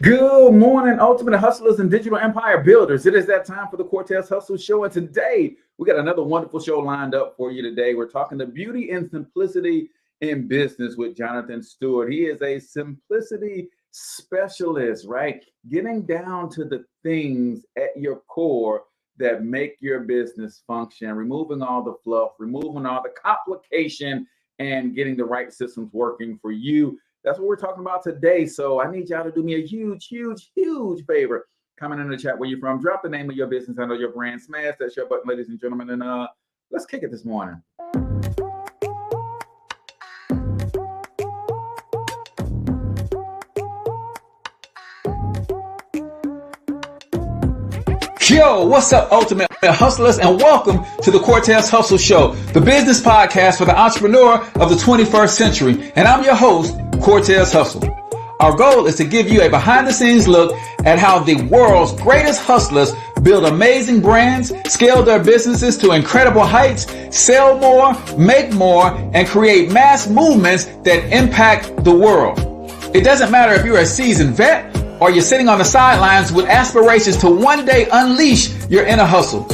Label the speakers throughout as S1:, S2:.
S1: Good morning, ultimate hustlers and digital empire builders. It is that time for the Cortez Hustle Show. And today we got another wonderful show lined up for you today. We're talking the beauty and simplicity in business with Jonathan Stewart. He is a simplicity specialist, right? Getting down to the things at your core that make your business function, removing all the fluff, removing all the complication, and getting the right systems working for you. That's what we're talking about today. So I need y'all to do me a huge favor. Comment in the chat where you're from. Drop the name of your business. I know your brand. Smash that share button, ladies and gentlemen. And let's kick it this morning. Yo, what's up, ultimate hustlers, and welcome to the Cortez Hustle Show, the business podcast for the entrepreneur of the 21st century. And I'm your host, Cortez Hustle. Our goal is to give you a behind-the-scenes look at how the world's greatest hustlers build amazing brands, scale their businesses to incredible heights, sell more, make more, and create mass movements that impact the world. It doesn't matter if you're a seasoned vet or you're sitting on the sidelines with aspirations to one day unleash your inner hustle.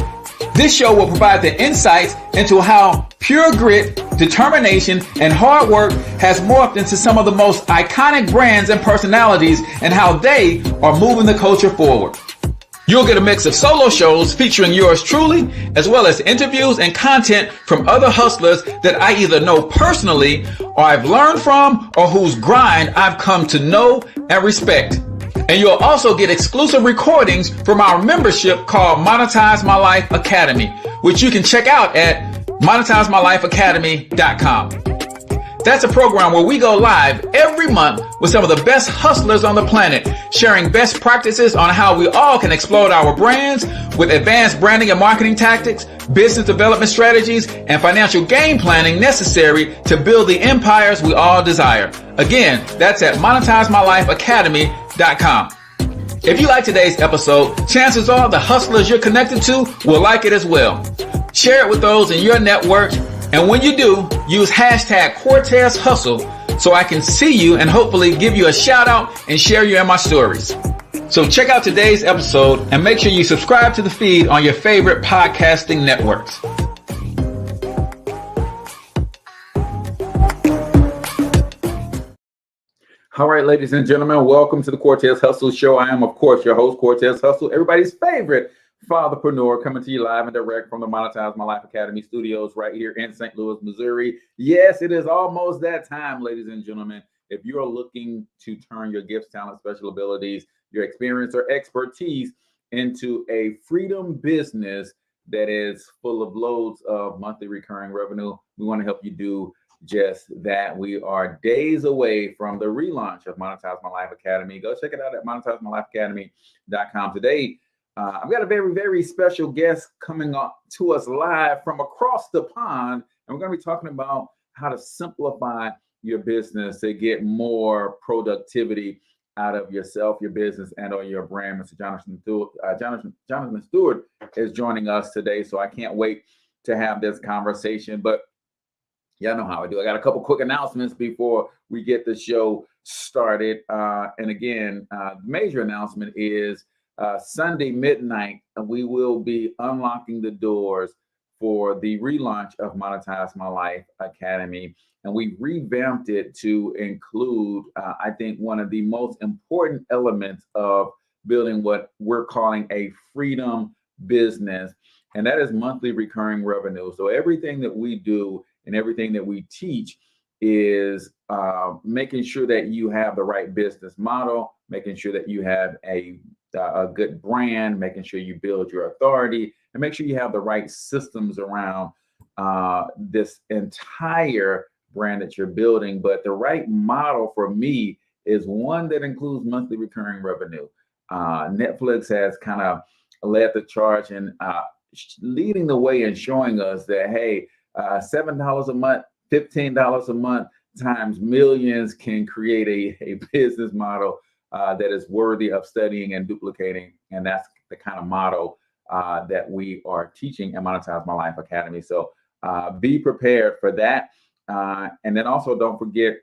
S1: This show will provide the insights into how pure grit, determination, and hard work has morphed into some of the most iconic brands and personalities and how they are moving the culture forward. You'll get a mix of solo shows featuring yours truly, as well as interviews and content from other hustlers that I either know personally or I've learned from or whose grind I've come to know and respect. And you'll also get exclusive recordings from our membership called Monetize My Life Academy, which you can check out at monetizemylifeacademy.com. That's a program where we go live every month with some of the best hustlers on the planet, sharing best practices on how we all can explode our brands with advanced branding and marketing tactics, business development strategies, and financial game planning necessary to build the empires we all desire. Again, that's at monetizemylifeacademy.com. If you like today's episode, chances are the hustlers you're connected to will like it as well. Share it with those in your network. And when you do, use hashtag Cortez Hustle so I can see you and hopefully give you a shout out and share you in my stories. So check out today's episode and make sure you subscribe to the feed on your favorite podcasting networks. All right, ladies and gentlemen, welcome to the Cortez Hustle Show. I am, of course, your host, Cortez Hustle, everybody's favorite fatherpreneur, coming to you live and direct from the Monetize My Life Academy studios right here in St. Louis, Missouri. Yes, it is almost that time, ladies and gentlemen. If you are looking to turn your gifts, talents, special abilities, your experience or expertise into a freedom business that is full of loads of monthly recurring revenue, we want to help you do just that. We are days away from the relaunch of Monetize My Life Academy. Go check it out at monetizemylifeacademy.com. Today, I've got a very special guest coming up to us live from across the pond, and we're going to be talking about how to simplify your business to get more productivity out of yourself, your business, and or your brand. Mr. Jonathan Stewart is joining us today, so I can't wait to have this conversation. But y'all know how I do. I got a couple quick announcements before we get the show started. And again, the major announcement is Sunday midnight, we will be unlocking the doors for the relaunch of Monetize My Life Academy. And we revamped it to include, I think, one of the most important elements of building what we're calling a freedom business. And that is monthly recurring revenue. So everything that we do and everything that we teach is making sure that you have the right business model, making sure that you have a good brand, making sure you build your authority, and make sure you have the right systems around this entire brand that you're building. But the right model for me is one that includes monthly recurring revenue. Netflix has kind of led the charge and leading the way and showing us that, hey, $7 a month, $15 a month times millions can create a business model that is worthy of studying and duplicating. And that's the kind of model that we are teaching at Monetize My Life Academy. So be prepared for that. And then also don't forget,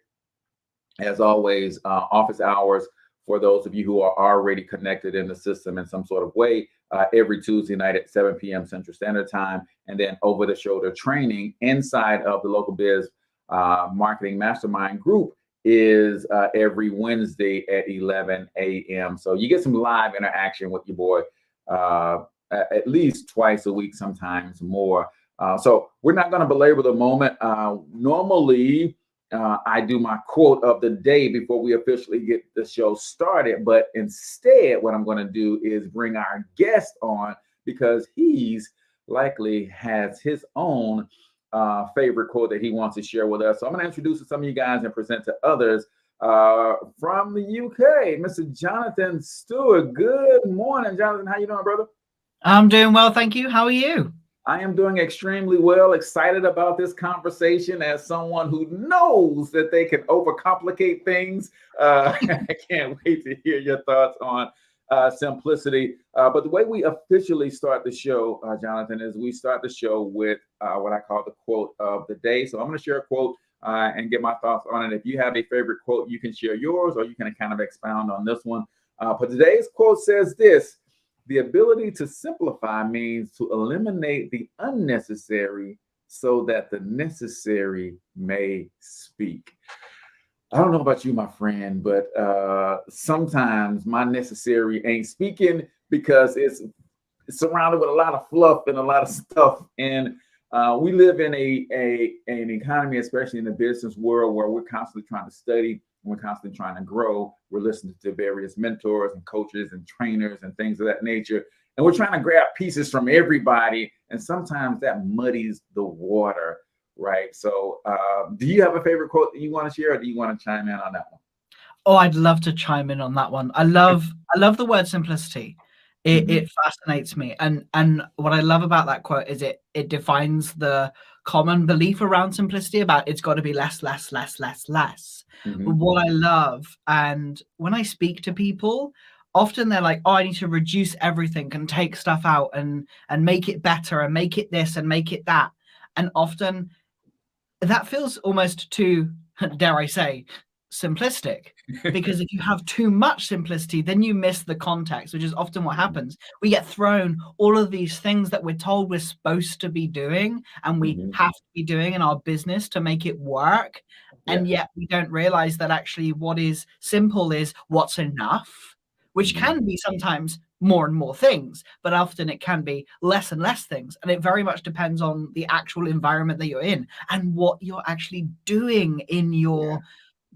S1: as always, office hours for those of you who are already connected in the system in some sort of way, every Tuesday night at 7 p.m. Central Standard Time, and then over the shoulder training inside of the Local Biz Marketing Mastermind group is every Wednesday at 11 a.m. So you get some live interaction with your boy at least twice a week, sometimes more. So we're not going to belabor the moment. Normally, I do my quote of the day before we officially get the show started. But instead, what I'm going to do is bring our guest on because he's likely has his own favorite quote that he wants to share with us. So I'm going to introduce to some of you guys and present to others from the UK, Mr. Jonathan Stewart. Good morning, Jonathan. How you doing, brother?
S2: I'm doing well, thank you. How are you?
S1: I am doing extremely well, excited about this conversation as someone who knows that they can overcomplicate things. I can't wait to hear your thoughts on simplicity. But the way we officially start the show, Jonathan, is we start the show with what I call the quote of the day. So I'm going to share a quote and get my thoughts on it. If you have a favorite quote, you can share yours or you can kind of expound on this one. But today's quote says this: "The ability to simplify means to eliminate the unnecessary so that the necessary may speak." I don't know about you, my friend, but sometimes my necessary ain't speaking because it's surrounded with a lot of fluff and a lot of stuff. And we live in an economy, especially in the business world, where we're constantly trying to study. We're constantly trying to grow. We're listening to various mentors and coaches and trainers and things of that nature. And we're trying to grab pieces from everybody. And sometimes that muddies the water, right? So do you have a favorite quote that you want to share, or do you want to chime in on that one?
S2: Oh, I'd love to chime in on that one. I love the word simplicity. It fascinates me. And what I love about that quote is it defines the common belief around simplicity about it's got to be less. But what I love, and when I speak to people, often they're like, oh, I need to reduce everything and take stuff out and make it better and make it this and make it that. And often that feels almost too, dare I say, simplistic, because if you have too much simplicity, then you miss the context, which is often what happens. We get thrown all of these things that we're told we're supposed to be doing and we have to be doing in our business to make it work. And yet we don't realize that actually what is simple is what's enough, which can be sometimes more and more things, but often it can be less and less things. And it very much depends on the actual environment that you're in and what you're actually doing in your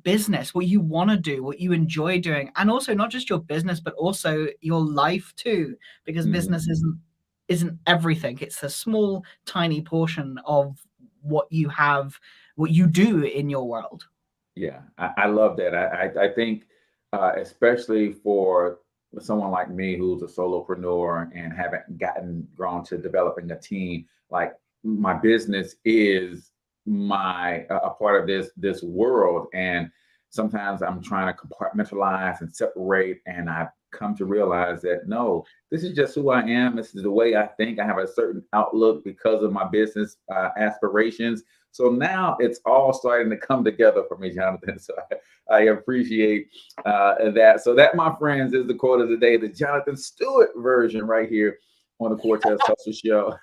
S2: business, what you want to do, what you enjoy doing, and also not just your business, but also your life too, because business isn't everything. It's a small, tiny portion of what you have, what you do in your world.
S1: Yeah, I love that. I think especially for someone like me who's a solopreneur and haven't grown to developing a team, like my business is my a part of this world, and sometimes I'm trying to compartmentalize and separate, and I've come to realize that no, this is just who I am. This is the way I think. I have a certain outlook because of my business aspirations. So now it's all starting to come together for me, Jonathan. So I appreciate that. So that, my friends, is the quote of the day, the Jonathan Stewart version right here on the Cortez Hustle Show,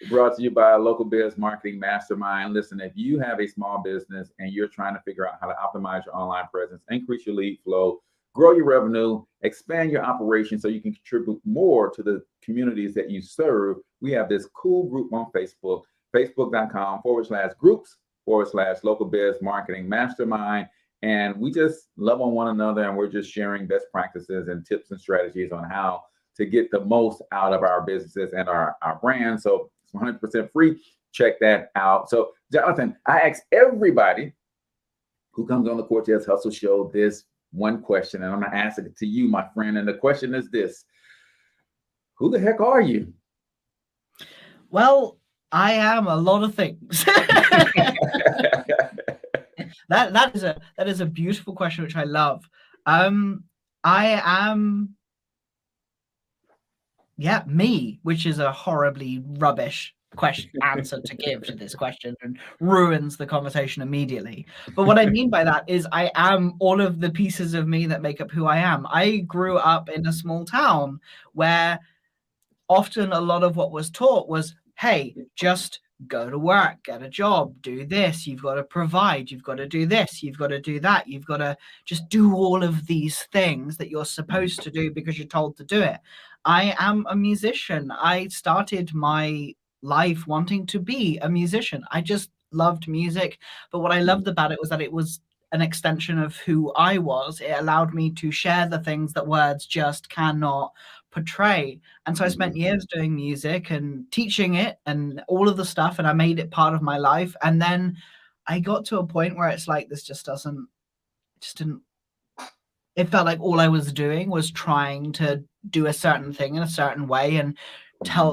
S1: brought to you by a Local Biz Marketing Mastermind. Listen, if you have a small business and you're trying to figure out how to optimize your online presence, increase your lead flow, grow your revenue, expand your operation so you can contribute more to the communities that you serve, we have this cool group on Facebook, facebook.com/groups/Local Biz Marketing Mastermind. And we just love on one another, and we're just sharing best practices and tips and strategies on how to get the most out of our businesses and our brand. So it's 100% free. Check that out. So Jonathan, I ask everybody who comes on the Cortez Hustle Show this one question, and I'm going to ask it to you, my friend. And the question is this: who the heck are you?
S2: Well, I am a lot of things. That is a beautiful question, which I love. I am me, which is a horribly rubbish answer to give to this question and ruins the conversation immediately. But what I mean by that is I am all of the pieces of me that make up who I am. I grew up in a small town where often a lot of what was taught was, hey, just go to work, get a job, do this, you've got to provide, you've got to do this, you've got to do that, you've got to just do all of these things that you're supposed to do because you're told to do it. I am a musician. I started my life wanting to be a musician. I just loved music, but what I loved about it was that it was an extension of who I was. It allowed me to share the things that words just cannot portray. And so I spent years doing music and teaching it and all of the stuff, and I made it part of my life. And then I got to a point where it's like, this just didn't, it felt like all I was doing was trying to do a certain thing in a certain way, and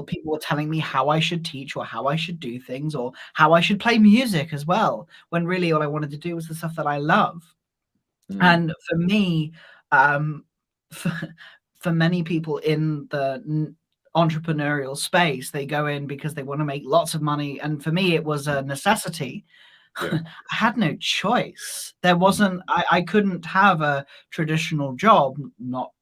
S2: people were telling me how I should teach or how I should do things or how I should play music as well, when really all I wanted to do was the stuff that I love. And for me, for many people in the entrepreneurial space, they go in because they want to make lots of money. And for me, it was a necessity. I had no choice. There wasn't, I couldn't have a traditional job, not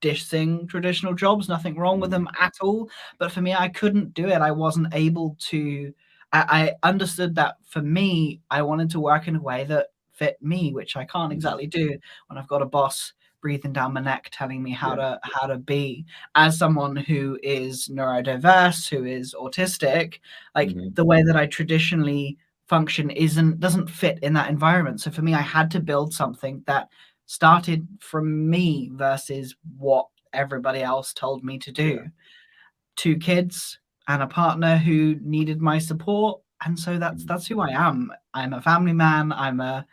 S2: dissing traditional jobs, nothing wrong with them at all. But for me, I couldn't do it. I wasn't able to, I understood that for me, I wanted to work in a way that fit me, which I can't exactly do when I've got a boss breathing down my neck telling me how to be. As someone who is neurodiverse, who is autistic, like the way that I traditionally function doesn't fit in that environment. So for me, I had to build something that started from me versus what everybody else told me to do. 2 kids and a partner who needed my support, and so that's who I am. I'm a family man. I'm a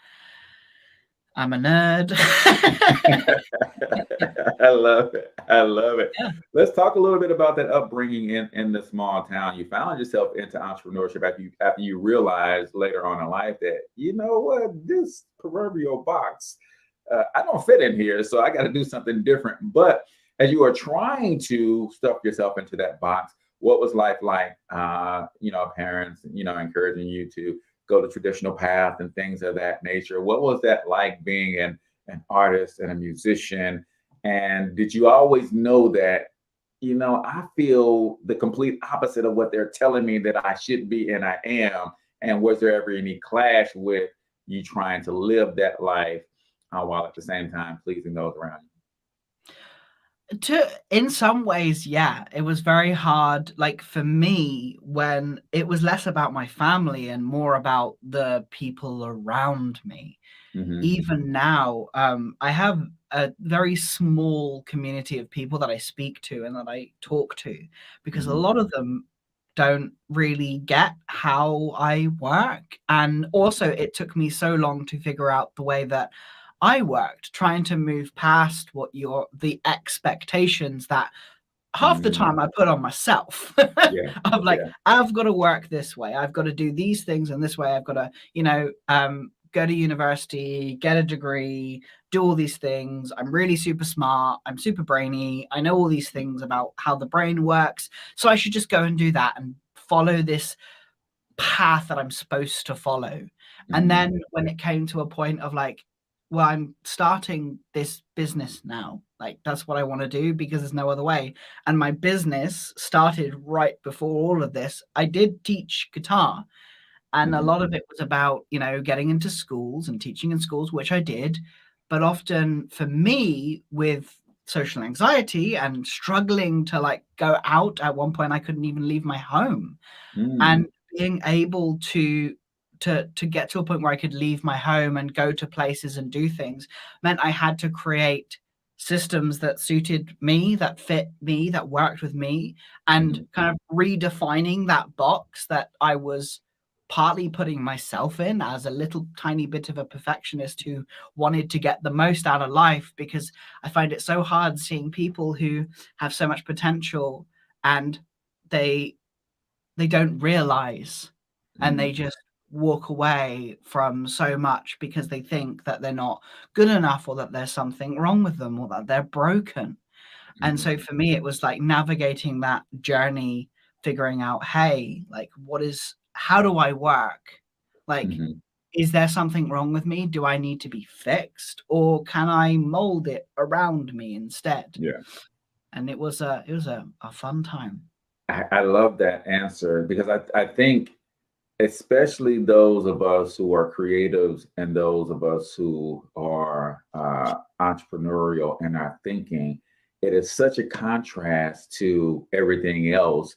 S2: nerd.
S1: I love it. I love it.
S2: Yeah.
S1: Let's talk a little bit about that upbringing in the small town. You found yourself into entrepreneurship after you realized later on in life that, you know what, this proverbial box, I don't fit in here, so I got to do something different. But as you are trying to stuff yourself into that box, what was life like? Parents, encouraging you to go the traditional path and things of that nature. What was that like being an artist and a musician? And did you always know that, I feel the complete opposite of what they're telling me that I should be and I am? And was there ever any clash with you trying to live that life while at the same time pleasing those around you?
S2: In some ways, yeah, it was very hard. Like for me, when it was less about my family and more about the people around me. Even now, I have a very small community of people that I speak to and that I talk to, because a lot of them don't really get how I work. And also it took me so long to figure out the way that I worked, trying to move past the expectations that half the time I put on myself. Of like, I've got to work this way. I've got to do these things in this way. I've got to, go to university, get a degree, do all these things. I'm really super smart. I'm super brainy. I know all these things about how the brain works. So I should just go and do that and follow this path that I'm supposed to follow. And then when it came to a point of like, well, I'm starting this business now. Like, that's what I want to do because there's no other way. And my business started right before all of this. I did teach guitar, and a lot of it was about, getting into schools and teaching in schools, which I did. But often for me, with social anxiety and struggling to like go out, at one point I couldn't even leave my home. And being able to get to a point where I could leave my home and go to places and do things meant I had to create systems that suited me, that fit me, that worked with me, and kind of redefining that box that I was partly putting myself in as a little tiny bit of a perfectionist who wanted to get the most out of life, because I find it so hard seeing people who have so much potential and they don't realize, and they just walk away from so much because they think that they're not good enough, or that there's something wrong with them, or that they're broken. And so for me, it was like navigating that journey figuring out, hey, like, how do I work? Like,
S1: Mhm.
S2: is there something wrong with me? Do I need to be fixed, or can I mold it around me instead?
S1: Yeah.
S2: And it was a fun time.
S1: I love that answer because I think especially those of us who are creatives and those of us who are entrepreneurial in our thinking, it is such a contrast to everything else.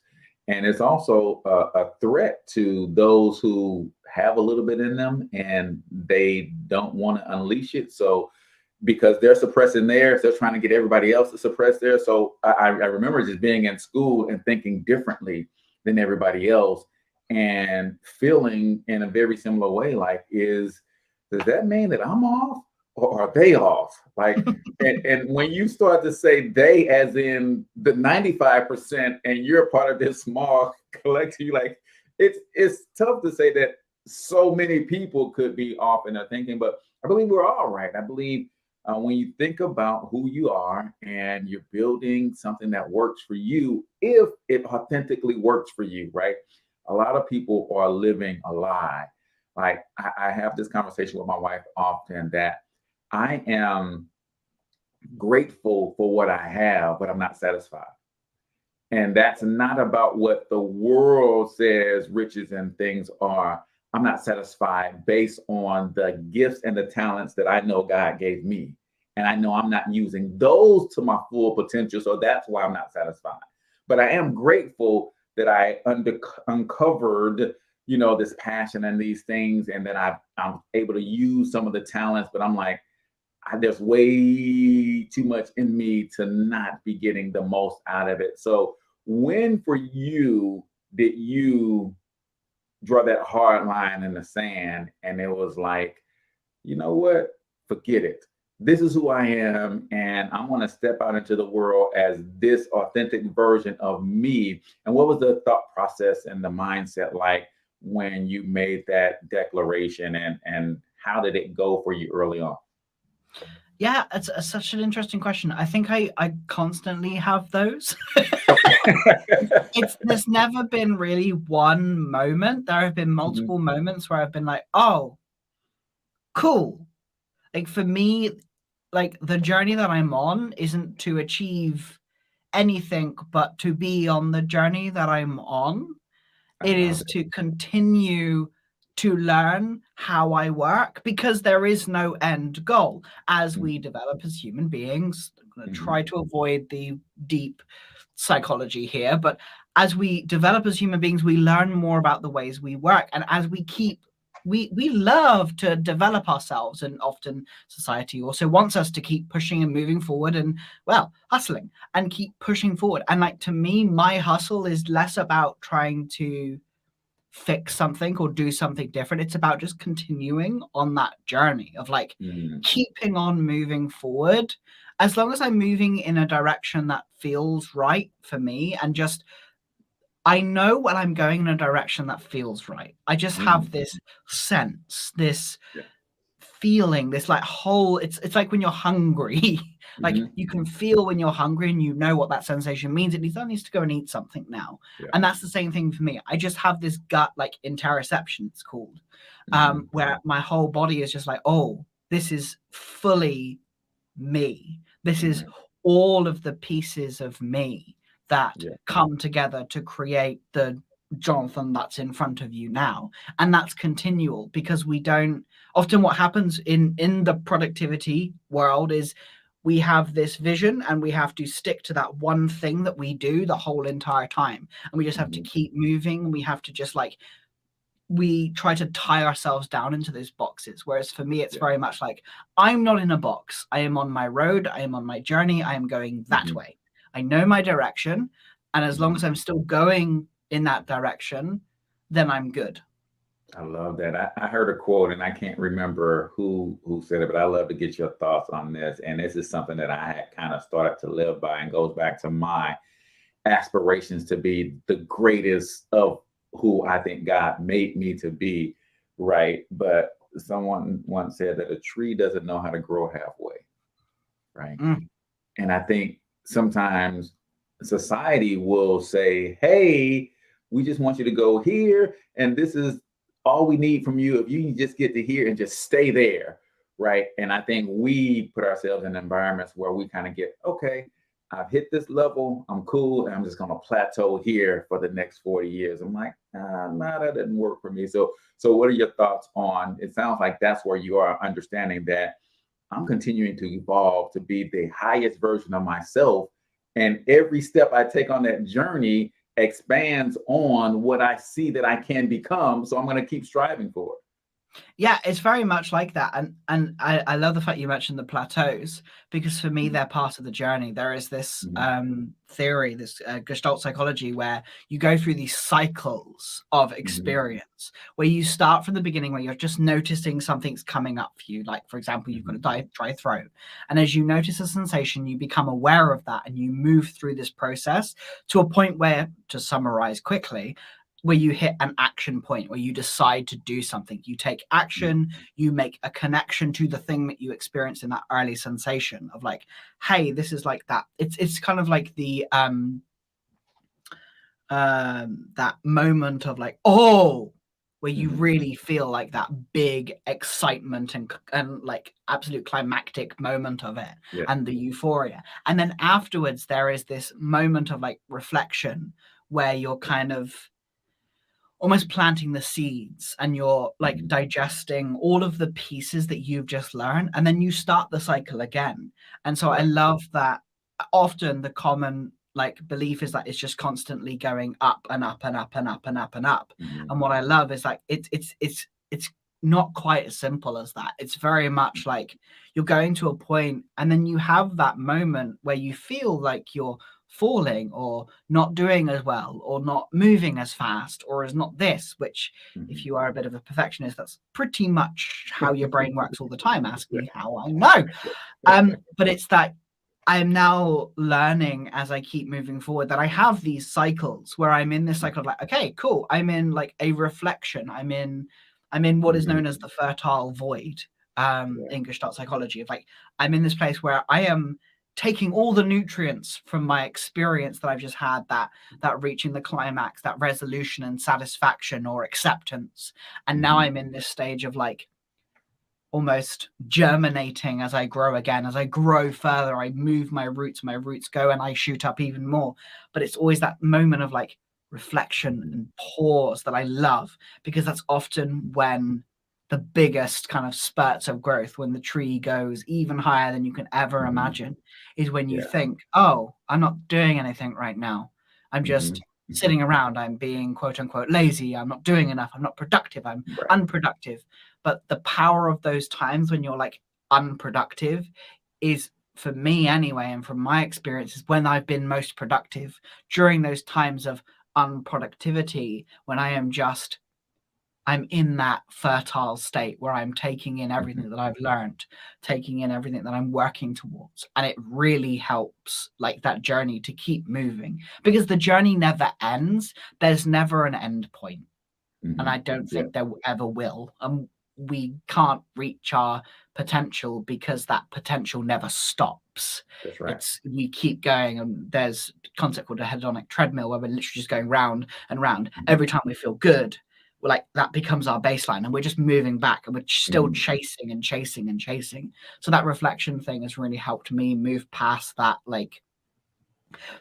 S1: And it's also a threat to those who have a little bit in them and they don't want to unleash it. So, because they're suppressing theirs, they're trying to get everybody else to suppress theirs. So I remember just being in school and thinking differently than everybody else and feeling in a very similar way, like, does that mean that I'm off or are they off? Like, and when you start to say they as in the 95% and you're part of this small collective, you like, it's tough to say that so many people could be off in their thinking, but I believe we're all right. I believe when you think about who you are and you're building something that works for you, if it authentically works for you, right? A lot of people are living a lie. Like I have this conversation with my wife often that I am grateful for what I have, but I'm not satisfied. And that's not about what the world says riches and things are. I'm not satisfied based on the gifts and the talents that I know God gave me. And I know I'm not using those to my full potential. So that's why I'm not satisfied. But I am grateful that I uncovered, this passion and these things. And then I'm able to use some of the talents, but I'm like, there's way too much in me to not be getting the most out of it. So when for you did you draw that hard line in the sand and it was like, you know what, forget it, this is who I am and I'm going to step out into the world as this authentic version of me? And what was the thought process and the mindset like when you made that declaration, and how did it go for you early on?
S2: Yeah, it's such an interesting question. I think I constantly have those. There's never been really one moment. There have been
S1: Mhm.
S2: multiple moments where I've been like, oh, cool. Like for me, like the journey that I'm on isn't to achieve anything but to be on the journey that I'm on.
S1: I
S2: It
S1: love
S2: is to continue to learn how I work, because there is no end goal as
S1: it.
S2: we develop as human beings. I'm going to
S1: Mhm.
S2: try to avoid the deep psychology here, but as we develop as human beings, we learn more about the ways we work, and as we love to develop ourselves, and often society also wants us to keep pushing and moving forward and, well, hustling and keep pushing forward. And like, to me, my hustle is less about trying to fix something or do something different. It's about just continuing on that journey of like
S1: Mhm.
S2: keeping on moving forward, as long as I'm moving in a direction that feels right for me. And just, I know when I'm going in a direction that feels right. I just have
S1: Mhm.
S2: this sense, this
S1: Yeah.
S2: feeling, this like whole, it's like when you're hungry. Like
S1: Mhm.
S2: you can feel when you're hungry and you know what that sensation means. That needs to go and eat something now.
S1: Yeah.
S2: And that's the same thing for me. I just have this gut, like interoception it's called,
S1: Mhm.
S2: where my whole body is just like, oh, this is fully me. This is
S1: Mhm.
S2: all of the pieces of me that
S1: Yeah.
S2: come together to create the Jonathan that's in front of you now. And that's continual, because we don't often, what happens in the productivity world is we have this vision and we have to stick to that one thing that we do the whole entire time. And we just have to
S1: Mhm.
S2: keep moving. We have to just like, we try to tie ourselves down into those boxes. Whereas for me, it's
S1: Yeah.
S2: very much like, I'm not in a box. I am on my road. I am on my journey. I am going that
S1: Mhm.
S2: way. I know my direction. And as long
S1: Mhm.
S2: as I'm still going in that direction, then I'm good.
S1: I love that. I heard a quote, and I can't remember who said it, but I love to get your thoughts on this. And this is something that I had kind of started to live by, and goes back to my aspirations to be the greatest of who I think God made me to be, right? But someone once said that a tree doesn't know how to grow halfway, right?
S2: Mm.
S1: And I think sometimes society will say, hey, we just want you to go here, and this is all we need from you. If you can just get to here and just stay there, right? And I think we put ourselves in environments where we kind of get, okay, I've hit this level, I'm cool, and I'm just going to plateau here for the next 40 years. I'm like, nah, that didn't work for me. So what are your thoughts on, it sounds like that's where you are understanding that I'm continuing to evolve to be the highest version of myself. And every step I take on that journey expands on what I see that I can become. So I'm going to keep striving for it.
S2: Yeah, it's very much like that. And I love the fact you mentioned the plateaus, because for me, they're part of the journey. There is this theory, this Gestalt psychology, where you go through these cycles of experience, where you start from the beginning, where you're just noticing something's coming up for you. Like, for example, you've got a dry throat. And as you notice a sensation, you become aware of that and you move through this process to a point where, to summarize quickly, where you hit an action point, where you decide to do something. You take action, you make a connection to the thing that you experienced in that early sensation of like, hey, this is like that. It's kind of like the that moment of like, oh, where you really feel like that big excitement and like absolute climactic moment of it, and the euphoria. And then afterwards, there is this moment of like reflection, where you're kind of almost planting the seeds, and you're like digesting all of the pieces that you've just learned, and then you start the cycle again. And so I love that often the common like belief is that it's just constantly going up and up and up and up and up and up. And what I love is like it's not quite as simple as that. It's very much like you're going to a point, and then you have that moment where you feel like you're falling or not doing as well or not moving as fast or is not this, which if you are a bit of a perfectionist, that's pretty much how your brain works all the time. Ask me how I know. But it's that I'm now learning as I keep moving forward that I have these cycles where I'm in this cycle of like, okay, cool, I'm in like a reflection, I'm in what is known as the fertile void in Gestalt psychology, of like I'm in this place where I am taking all the nutrients from my experience that I've just had, that reaching the climax, that resolution and satisfaction or acceptance. And now I'm in this stage of like almost germinating as I grow again. As I grow further, I move my roots go and I shoot up even more. But it's always that moment of like reflection and pause that I love, because that's often when the biggest kind of spurts of growth, when the tree goes even higher than you can ever imagine, is when you think, oh, I'm not doing anything right now. I'm just sitting around. I'm being quote unquote lazy. I'm not doing enough. I'm not productive. I'm unproductive. But the power of those times when you're like unproductive is, for me anyway, and from my experiences, when I've been most productive during those times of unproductivity, when I'm in that fertile state where I'm taking in everything that I've learned, taking in everything that I'm working towards. And it really helps like that journey to keep moving, because the journey never ends. There's never an end point. And I don't think there ever will. We can't reach our potential because that potential never stops.
S1: That's right.
S2: We keep going, and there's a concept called a hedonic treadmill, where we're literally just going round and round. Every time we feel good, we're like, that becomes our baseline, and we're just moving back, and we're still chasing and chasing and chasing. So that reflection thing has really helped me move past that like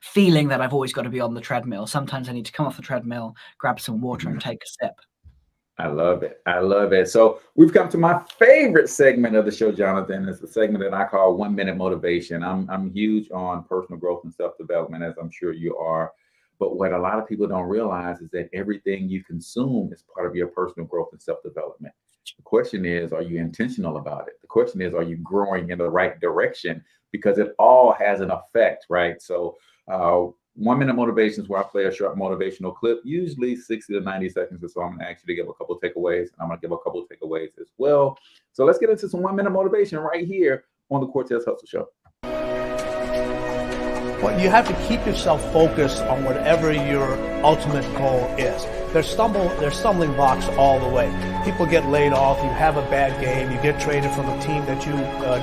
S2: feeling that I've always got to be on the treadmill. Sometimes I need to come off the treadmill, grab some water and take a sip.
S1: I love it. I love it. So we've come to my favorite segment of the show, Jonathan. It's the segment that I call 1 Minute Motivation. I'm huge on personal growth and self-development, as I'm sure you are. But what a lot of people don't realize is that everything you consume is part of your personal growth and self-development. The question is, are you intentional about it? The question is, are you growing in the right direction? Because it all has an effect, right? So 1 Minute Motivation is where I play a short motivational clip, usually 60 to 90 seconds or so. I'm going to ask you to give a couple of takeaways, and I'm going to give a couple of takeaways as well. So let's get into some 1 Minute Motivation right here on the Cortez Hustle Show.
S3: Well, you have to keep yourself focused on whatever your ultimate goal is. There's stumbling blocks all the way. People get laid off, you have a bad game, you get traded from a team that you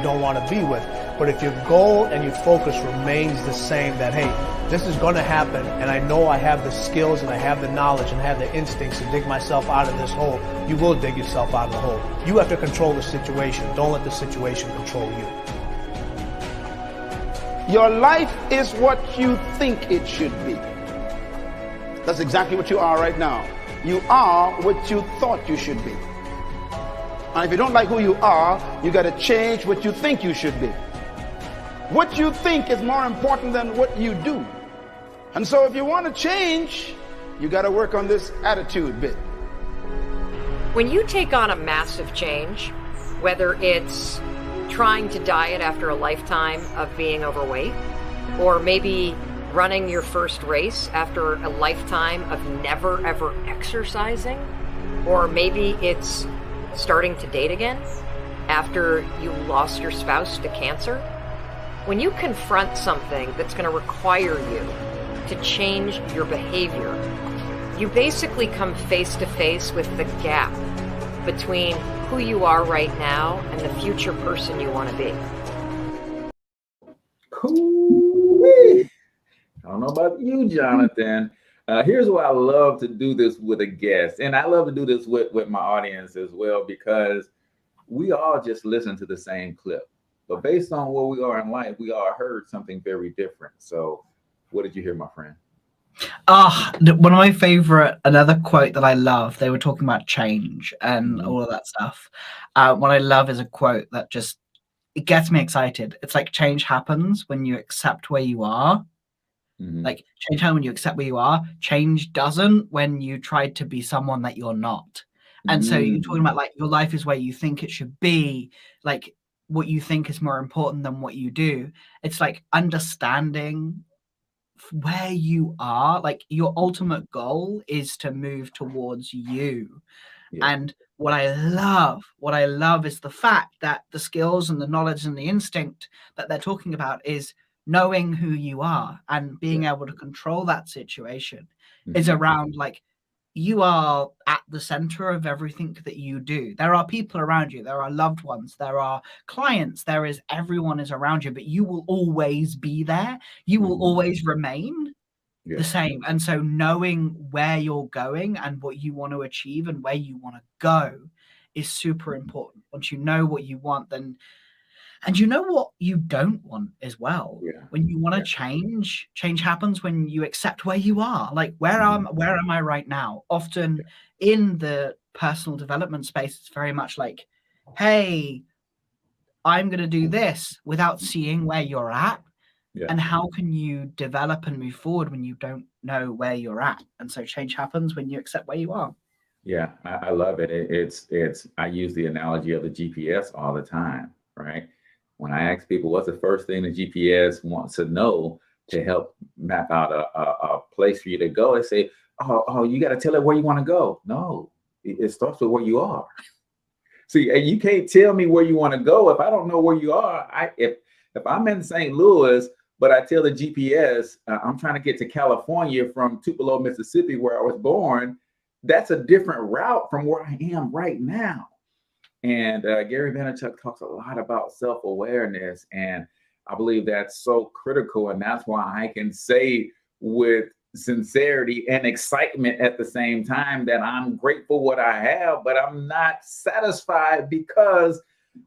S3: don't want to be with. But if your goal and your focus remains the same, that, hey, this is going to happen, and I know I have the skills and I have the knowledge and I have the instincts to dig myself out of this hole, you will dig yourself out of the hole. You have to control the situation. Don't let the situation control you.
S4: Your life is what you think it should be. That's exactly what you are right now. You are what you thought you should be. And if you don't like who you are, you got to change what you think you should be. What you think is more important than what you do. And so if you want to change, you got to work on this attitude bit.
S5: When you take on a massive change, whether it's trying to diet after a lifetime of being overweight, or maybe running your first race after a lifetime of never ever exercising, or maybe it's starting to date again after you lost your spouse to cancer, when you confront something that's going to require you to change your behavior, you basically come face to face with the gap between who you are right now and the future person you want to be.
S1: Cool. I don't know about you, Jonathan. Here's why I love to do this with a guest. And I love to do this with my audience as well, because we all just listen to the same clip. But based on where we are in life, we all heard something very different. So what did you hear, my friend?
S2: One of my favorite, another quote that I love, they were talking about change and all of that stuff. What I love is a quote that just, it gets me excited. It's like, change happens when you accept where you are. Like, change happens when you accept where you are. Change doesn't when you try to be someone that you're not. And so you're talking about, like, your life is where you think it should be, like what you think is more important than what you do. It's like understanding where you are, like your ultimate goal is to move towards you. And what I love is the fact that the skills and the knowledge and the instinct that they're talking about is knowing who you are and being able to control that situation is around, like, you are at the center of everything that you do. There are people around you, there are loved ones, there are clients, everyone is around you, but you will always be there. You will always remain the same. And so knowing where you're going and what you want to achieve and where you want to go is super important. Once you know what you want, then, and you know what you don't want as well. When you want to change happens when you accept where you are. Like, where am I right now? Often in the personal development space, it's very much like, hey, I'm going to do this, without seeing where you're at. And how can you develop and move forward when you don't know where you're at? And so change happens when you accept where you are.
S1: Yeah, I love it. It's I use the analogy of the GPS all the time, right? When I ask people, what's the first thing the GPS wants to know to help map out a place for you to go, they say, oh, you got to tell it where you want to go. No, it starts with where you are. See, you can't tell me where you want to go if I don't know where you are. If I'm in St. Louis, but I tell the GPS I'm trying to get to California from Tupelo, Mississippi, where I was born, that's a different route from where I am right now. And Gary Vaynerchuk talks a lot about self-awareness, and I believe that's so critical. And that's why I can say with sincerity and excitement at the same time that I'm grateful what I have, but I'm not satisfied, because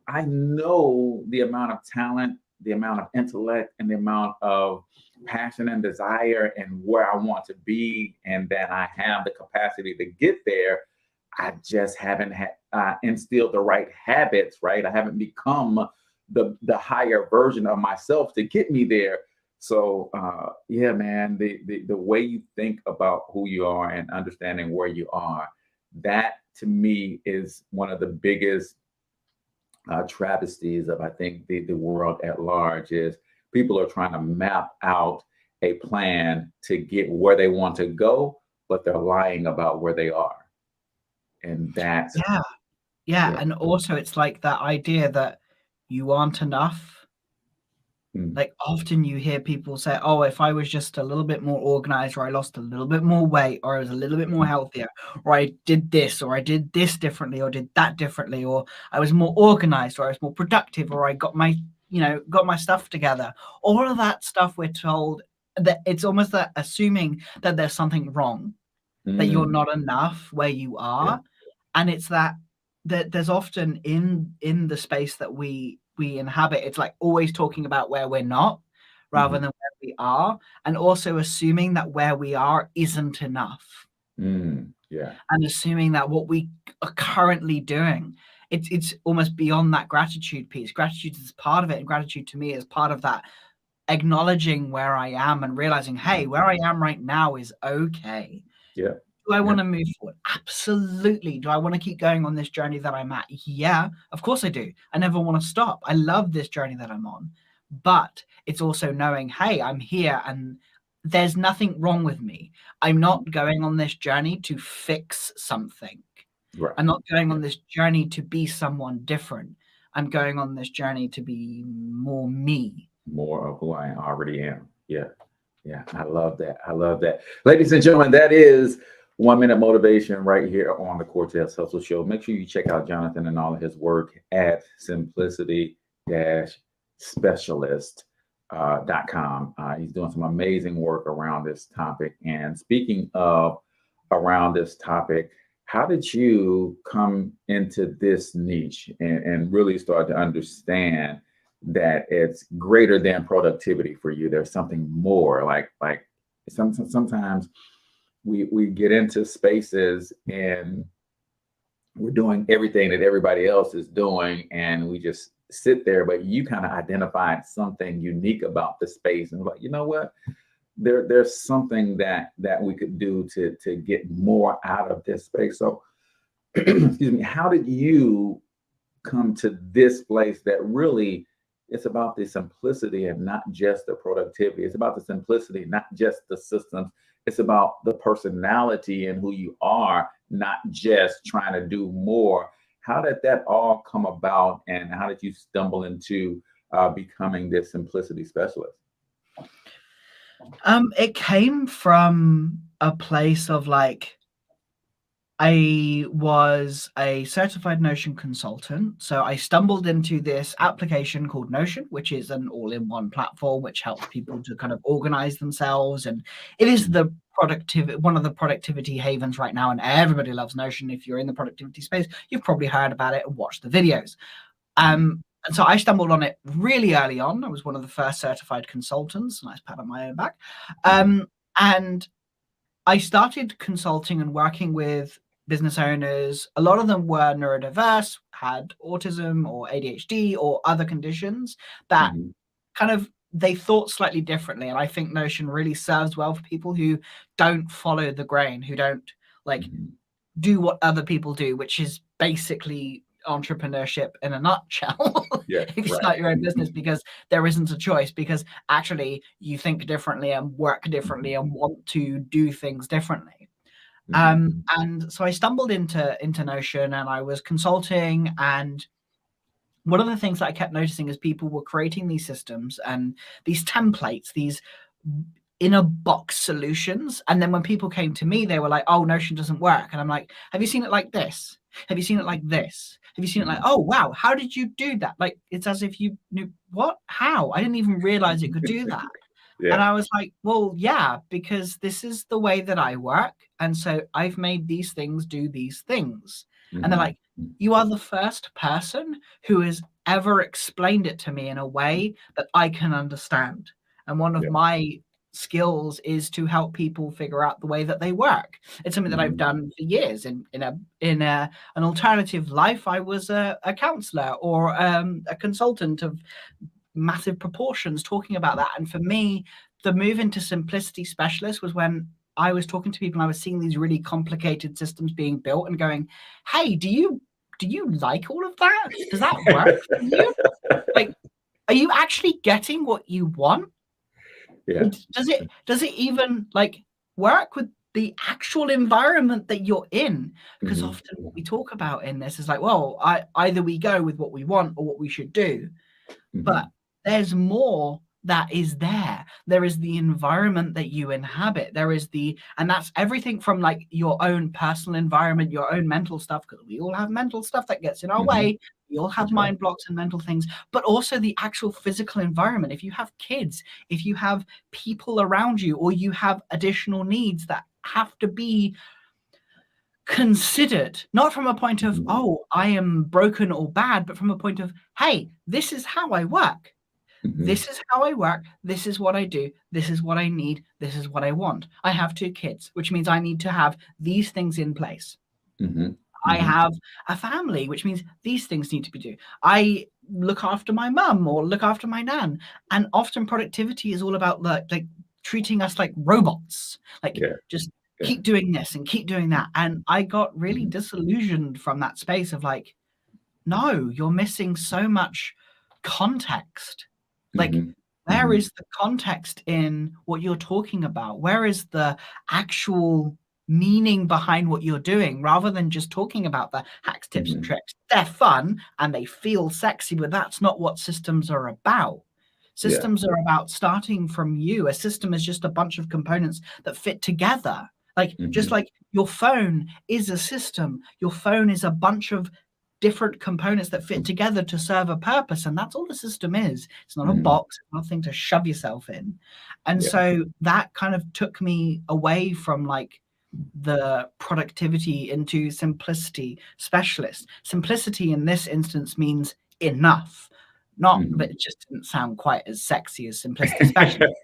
S1: I know the amount of talent, the amount of intellect, and the amount of passion and desire and where I want to be, and that I have the capacity to get there. I just haven't instilled the right habits, right? I haven't become the higher version of myself to get me there. So yeah, man, the way you think about who you are and understanding where you are, that to me is one of the biggest travesties of, I think, the world at large, is people are trying to map out a plan to get where they want to go, but they're lying about where they are. And that's
S2: yeah. And also it's like that idea that you aren't enough. Like, often you hear people say, oh, if I was just a little bit more organized, or I lost a little bit more weight, or I was a little bit more healthier, or I did this, or I did this differently, or did that differently, or I was more organized, or I was more productive, or I got my got my stuff together. All of that stuff, we're told that it's almost that assuming that there's something wrong, that you're not enough where you are. And it's that there's often in the space that we inhabit, it's like always talking about where we're not rather than where we are, and also assuming that where we are isn't enough. And assuming that what we are currently doing, it's almost beyond that gratitude piece. Gratitude is part of it, and gratitude to me is part of that, acknowledging where I am and realizing, hey, where I am right now is okay. Do I want to move forward? Absolutely. Do I want to keep going on this journey that I'm at? Yeah, of course I do. I never want to stop. I love this journey that I'm on. But it's also knowing, hey, I'm here and there's nothing wrong with me. I'm not going on this journey to fix something. I'm not going on this journey to be someone different. I'm going on this journey to be more me.
S1: More of who I already am. Yeah. I love that. Ladies and gentlemen, that is 1 Minute Motivation right here on the Cortez Hustle Show. Make sure you check out Jonathan and all of his work at simplicity-specialist.com. He's doing some amazing work around this topic. And speaking of around this topic, how did you come into this niche and really start to understand that it's greater than productivity for you? There's something more. Like sometimes we get into spaces and we're doing everything that everybody else is doing, and we just sit there. But you kind of identified something unique about the space, and like, you know what? There's something that we could do to get more out of this space. So, excuse me, how did you come to this place that really it's about the simplicity and not just the productivity? It's about the simplicity, not just the systems. It's about the personality and who you are, not just trying to do more. How did that all come about, and how did you stumble into becoming this simplicity specialist?
S2: It came from a place of like, I was a certified Notion consultant. So I stumbled into this application called Notion, which is an all-in-one platform which helps people to kind of organize themselves. And it is one of the productivity havens right now. And everybody loves Notion. If you're in the productivity space, you've probably heard about it and watched the videos. And so I stumbled on it really early on. I was one of the first certified consultants. Nice pat on my own back. And I started consulting and working with business owners. A lot of them were neurodiverse, had autism or ADHD or other conditions that kind of, they thought slightly differently. And I think Notion really serves well for people who don't follow the grain, who don't like do what other people do, which is basically entrepreneurship in a nutshell. If you start your own business, because there isn't a choice, because actually you think differently and work differently and want to do things differently. And so I stumbled into Notion, and I was consulting, and one of the things that I kept noticing is people were creating these systems and these templates, these inner box solutions. And then when people came to me, they were like, oh, Notion doesn't work. And I'm like, have you seen it like this? Have you seen it like this? Have you seen it like, oh, wow, how did you do that? Like, it's as if you knew what, how? I didn't even realize it could do that. And I was like, well, yeah, because this is the way that I work. And so I've made these things do these things. And they're like, you are the first person who has ever explained it to me in a way that I can understand. And one of my skills is to help people figure out the way that they work. It's something that I've done for years. In an alternative life, I was a counselor or a consultant of massive proportions, talking about that. And for me, the move into simplicity specialist was when I was talking to people and I was seeing these really complicated systems being built and going, hey, do you like all of that? Does that work for you? Like, are you actually getting what you want? Does it even like work with the actual environment that you're in? Because often what we talk about in this is like, well, either we go with what we want or what we should do. But there's more that is there. There is the environment that you inhabit. There is and that's everything from like your own personal environment, your own mental stuff, because we all have mental stuff that gets in our way. We all have
S1: That's
S2: mind
S1: right.
S2: blocks and mental things, but also the actual physical environment. If you have kids, if you have people around you, or you have additional needs that have to be considered, not from a point of, oh, I am broken or bad, but from a point of, hey, this is how I work. This is how I work. This is what I do. This is what I need. This is what I want. I have 2 kids, which means I need to have these things in place. I have a family, which means these things need to be done. I look after my mum or look after my nan. And often productivity is all about like treating us like robots, like just keep doing this and keep doing that. And I got really disillusioned from that space of like, no, you're missing so much context. Like, where is the context in what you're talking about? Where is the actual meaning behind what you're doing, rather than just talking about the hacks, tips, and tricks? They're fun and they feel sexy, but that's not what systems are about. Systems are about starting from you. A system is just a bunch of components that fit together. Like, just like your phone is a system, your phone is a bunch of different components that fit together to serve a purpose, and that's all the system is. It's not a box, it's nothing to shove yourself in. And so that kind of took me away from like the productivity into simplicity specialist. Simplicity in this instance means enough, not but it just didn't sound quite as sexy as simplicity specialist.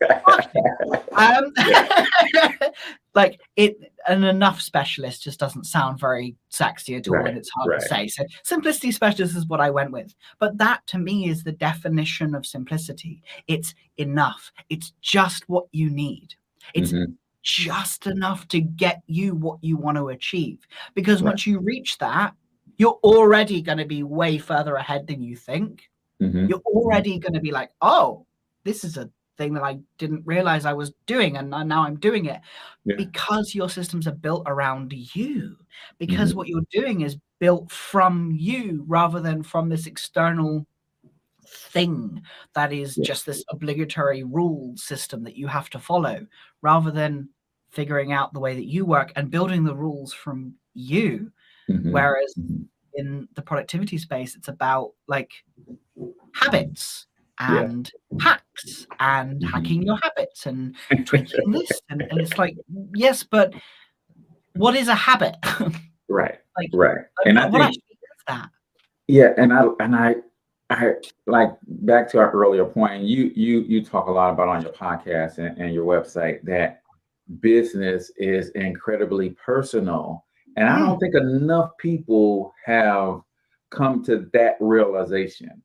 S2: Like an enough specialist just doesn't sound very sexy at all, and it's hard to say. So simplicity specialist is what I went with. But that to me is the definition of simplicity. It's enough. It's just what you need. It's just enough to get you what you want to achieve. Because once you reach that, you're already going to be way further ahead than you think. You're already going to be like, oh, this is a thing that I didn't realize I was doing, and now I'm doing it. Because your systems are built around you, because what you're doing is built from you rather than from this external thing that is just this obligatory rule system that you have to follow, rather than figuring out the way that you work and building the rules from you. Whereas in the productivity space, it's about like habits and hacks and hacking your habits and tweaking this. And it's like, yes, but what is a habit?
S1: Like,
S2: and what actually is that?
S1: And I like, back to our earlier point, you talk a lot about on your podcast and your website that business is incredibly personal. And I don't think enough people have come to that realization,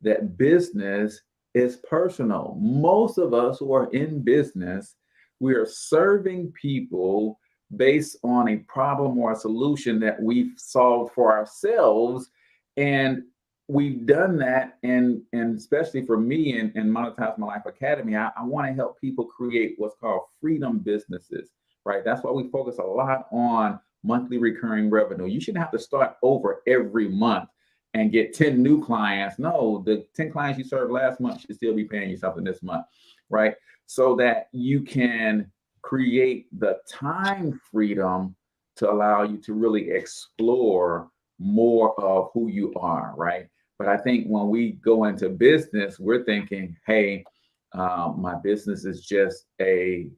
S1: that business is personal. Most of us who are in business, we are serving people based on a problem or a solution that we've solved for ourselves. And we've done that, and especially for me in Monetize My Life Academy, I want to help people create what's called freedom businesses, right? That's why we focus a lot on monthly recurring revenue. You shouldn't have to start over every month and get 10 new clients. No, the 10 clients you served last month should still be paying you something this month, right? So that you can create the time freedom to allow you to really explore more of who you are, right? But I think when we go into business, we're thinking, hey, my business is just a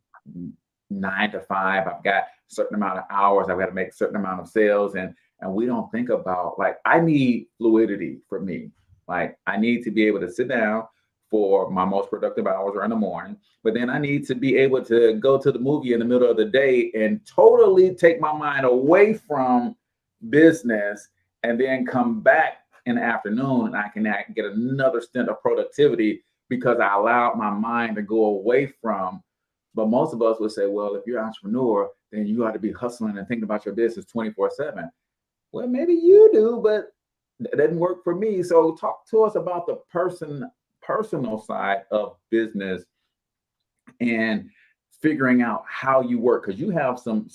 S1: 9 to 5. I've got a certain amount of hours. I've got to make a certain amount of sales. And we don't think about, like, I need fluidity for me. Like, I need to be able to sit down for my most productive hours or in the morning, but then I need to be able to go to the movie in the middle of the day and totally take my mind away from business, and then come back in the afternoon and I can get another stint of productivity because I allowed my mind to go away from. But most of us would say, well, if you're an entrepreneur, then you ought to be hustling and thinking about your business 24/7. Well, maybe you do, but that doesn't work for me. So talk to us about the personal side of business and figuring out how you work, because you have some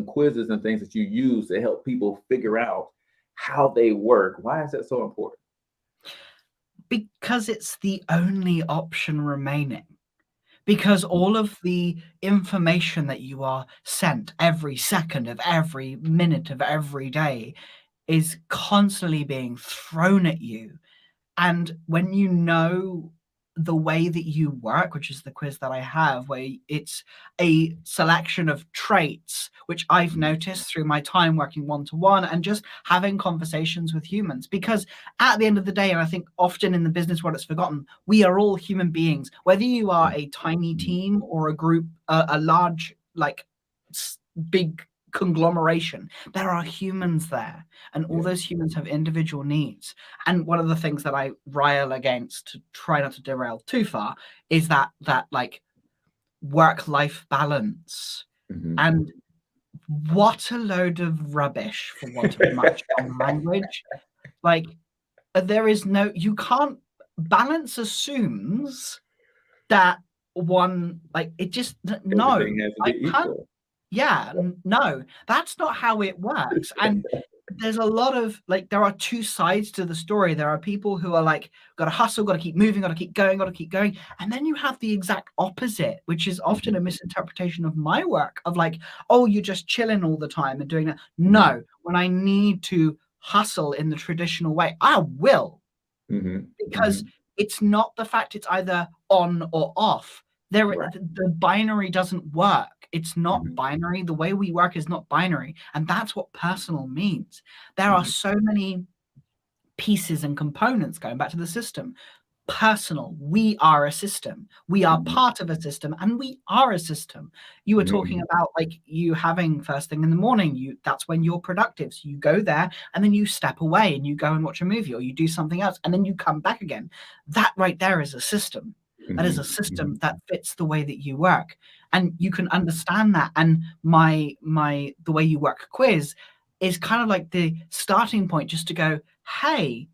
S1: quizzes and things that you use to help people figure out how they work. Why is that so important?
S2: Because it's the only option remaining. Because all of the information that you are sent every second of every minute of every day is constantly being thrown at you. And when you know the way that you work, which is the quiz that I have, where it's a selection of traits, which I've noticed through my time working one-to-one and just having conversations with humans. Because at the end of the day, and I think often in the business world it's forgotten, we are all human beings. Whether you are a tiny team or a group, a large, like big conglomeration, there are humans there, and all those humans have individual needs. And one of the things that I rail against, to try not to derail too far, is that like work-life balance. And what a load of rubbish, for want of much language. Like, there is no, you can't, balance assumes that one, like, it just, no,
S1: Everything has to be equal.
S2: Yeah, no, that's not how it works. And there's a lot of, like, there are two sides to the story. There are people who are like, got to hustle, got to keep moving, got to keep going, got to keep going. And then you have the exact opposite, which is often a misinterpretation of my work, of like, oh, you're just chilling all the time and doing that. No, when I need to hustle in the traditional way, I will. Because it's not the fact it's either on or off. The binary doesn't work. It's not binary. The way we work is not binary. And that's what personal means. There are so many pieces and components, going back to the system. Personal, we are a system. We are part of a system, and we are a system. You were talking about, like, you having first thing in the morning, that's when you're productive. So you go there and then you step away and you go and watch a movie, or you do something else, and then you come back again. That right there is a system. That is a system that fits the way that you work, and you can understand that. And the way you work quiz is kind of like the starting point, just to go, hey,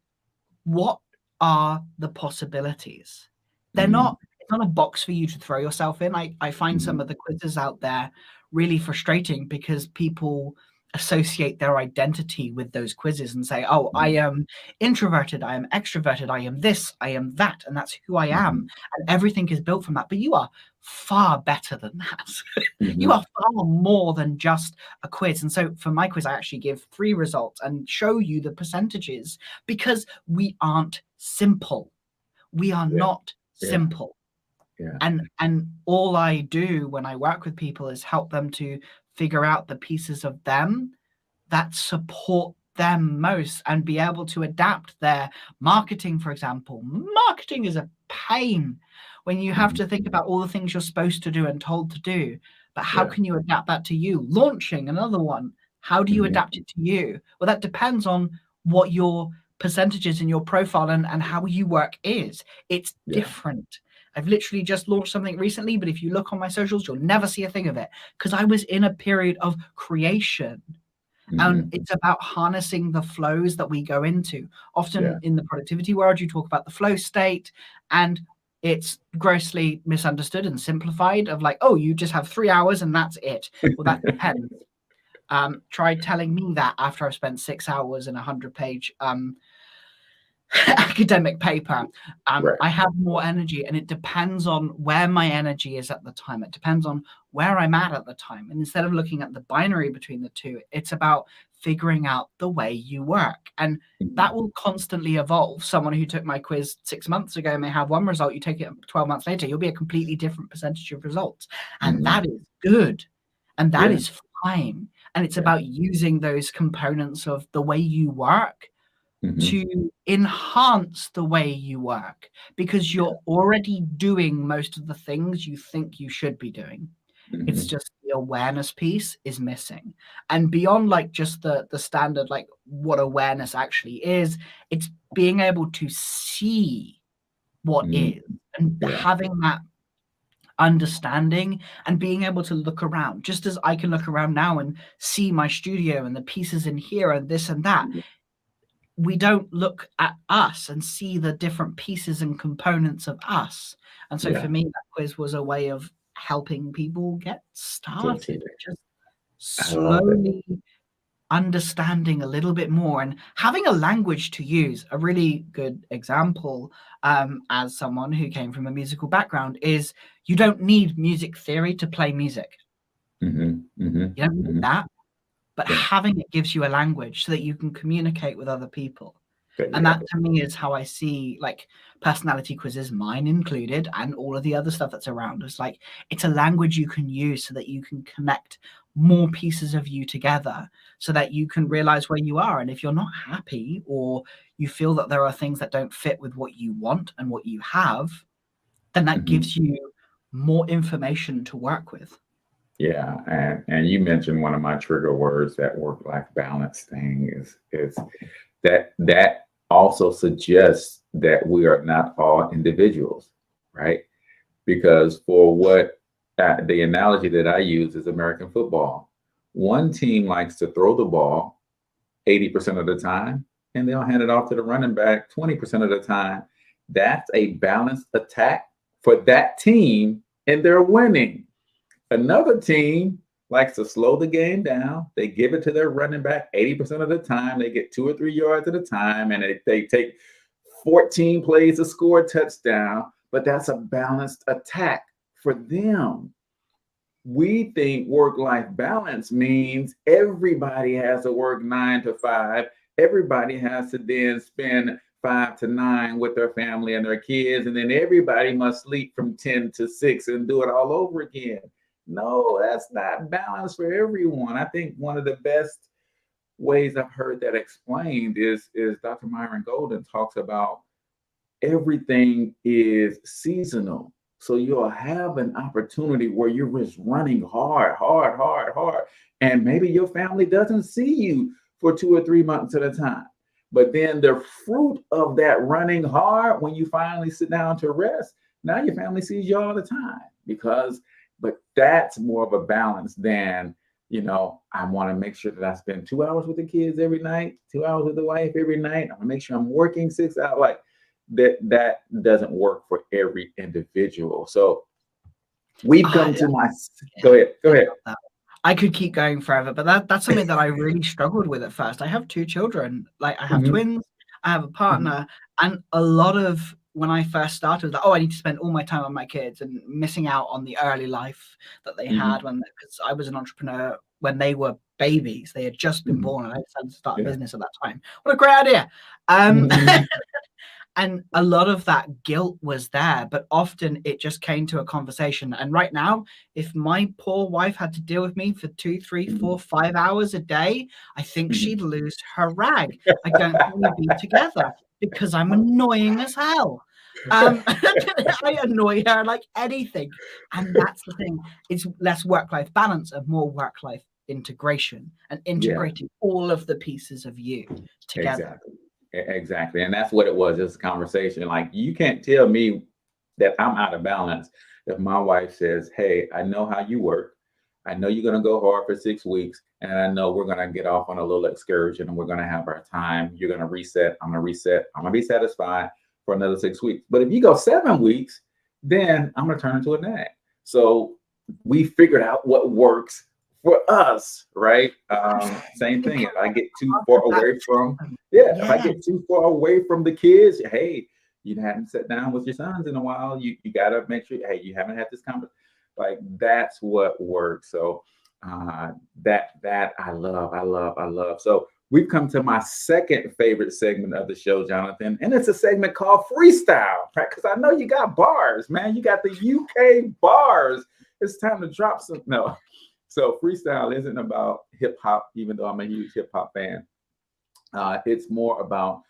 S2: what are the possibilities? They're not, it's not a box for you to throw yourself in. I find some of the quizzes out there really frustrating, because people associate their identity with those quizzes and say, oh, I am introverted, I am extroverted, I am this, I am that, and that's who I am. And everything is built from that. But you are far better than that. You are far more than just a quiz. And so for my quiz, I actually give 3 results and show you the percentages, because we aren't simple. We are not simple. And all I do when I work with people is help them to figure out the pieces of them that support them most, and be able to adapt their marketing. For example, marketing is a pain when you have to think about all the things you're supposed to do and told to do. But how can you adapt that to you? Launching, another one. How do you adapt it to you? Well, that depends on what your percentages in your profile and how you work is. It's different. I've literally just launched something recently, but if you look on my socials, you'll never see a thing of it, because I was in a period of creation. And it's about harnessing the flows that we go into. Often in the productivity world, you talk about the flow state, and it's grossly misunderstood and simplified, of like, oh, you just have 3 hours and that's it. Well, that depends. Try telling me that after I've spent 6 hours in a 100-page academic paper. I have more energy, and it depends on where my energy is at the time. It depends on where I'm at the time. And instead of looking at the binary between the two, it's about figuring out the way you work, and that will constantly evolve. Someone who took my quiz 6 months ago may have one result. You take it 12 months later, you'll be a completely different percentage of results, and that is good, and that is fine. And it's about using those components of the way you work to enhance the way you work, because you're already doing most of the things you think you should be doing. It's just the awareness piece is missing. And beyond, like, just the standard, like, what awareness actually is, it's being able to see what is, and having that understanding, and being able to look around, just as I can look around now and see my studio and the pieces in here and this and that. We don't look at us and see the different pieces and components of us. And so for me, that quiz was a way of helping people get started, just slowly understanding a little bit more and having a language to use. A really good example, as someone who came from a musical background, is you don't need music theory to play music. You don't need that. but
S1: Yeah.
S2: having it gives you a language so that you can communicate with other people. And that to me is how I see like personality quizzes, mine included, and all of the other stuff that's around us. Like it's a language you can use so that you can connect more pieces of you together so that you can realize where you are. And if you're not happy or you feel that there are things that don't fit with what you want and what you have, then that gives you more information to work with.
S1: Yeah, and you mentioned one of my trigger words, that work-life balance thing is that also suggests that we are not all individuals, right? Because for what the analogy that I use is American football. One team likes to throw the ball 80% of the time, and they'll hand it off to the running back 20% of the time. That's a balanced attack for that team, and they're winning. Another team likes to slow the game down. They give it to their running back 80% of the time. They get 2 or 3 yards at a time, and they take 14 plays to score a touchdown. But that's a balanced attack for them. We think work-life balance means everybody has to work 9 to 5. Everybody has to then spend 5 to 9 with their family and their kids, and then everybody must sleep from 10 to 6 and do it all over again. No, that's not balance for everyone. I think one of the best ways I've heard that explained is Dr. Myron Golden talks about everything is seasonal. So you'll have an opportunity where you're just running hard. And maybe your family doesn't see you for 2 or 3 months at a time. But then the fruit of that running hard, when you finally sit down to rest, now your family sees you all the time but that's more of a balance than, I want to make sure that I spend 2 hours with the kids every night, 2 hours with the wife every night. I want to make sure I'm working 6 hours. Like that doesn't work for every individual. So we've come to go ahead.
S2: I could keep going forever, but that's something that I really struggled with at first. I have 2 children, like I have twins, I have a partner, and a lot of when I first started, like, I need to spend all my time on my kids and missing out on the early life that they had because I was an entrepreneur when they were babies. They had just been born and I decided to start a business at that time. What a great idea. And a lot of that guilt was there, but often it just came to a conversation. And right now, if my poor wife had to deal with me for 2, 3, 4, 5 hours a day, I think she'd lose her rag. I don't think we'd be together because I'm annoying as hell. I annoy her like anything. And that's the thing. It's less work-life balance and more work-life integration and integrating all of the pieces of you together.
S1: Exactly. And that's what it was, this conversation. Like, you can't tell me that I'm out of balance if my wife says, hey, I know how you work. I know you're going to go hard for 6 weeks. And I know we're going to get off on a little excursion and we're going to have our time. You're going to reset. I'm going to reset. I'm going to be satisfied for another 6 weeks. But if you go 7 weeks, then I'm going to turn into a nag. So we figured out what works for us, right? Same thing. If I get too far away from, if I get too far away from the kids, hey, you haven't sat down with your sons in a while. You got to make sure, hey, you haven't had this conversation. Like, that's what works. So that I love. So we've come to my second favorite segment of the show, Jonathan, and it's a segment called Freestyle, right? Because I know you got bars, man. You got the UK bars. It's time to drop some. No. So freestyle isn't about hip hop, even though I'm a huge hip hop fan. It's more about,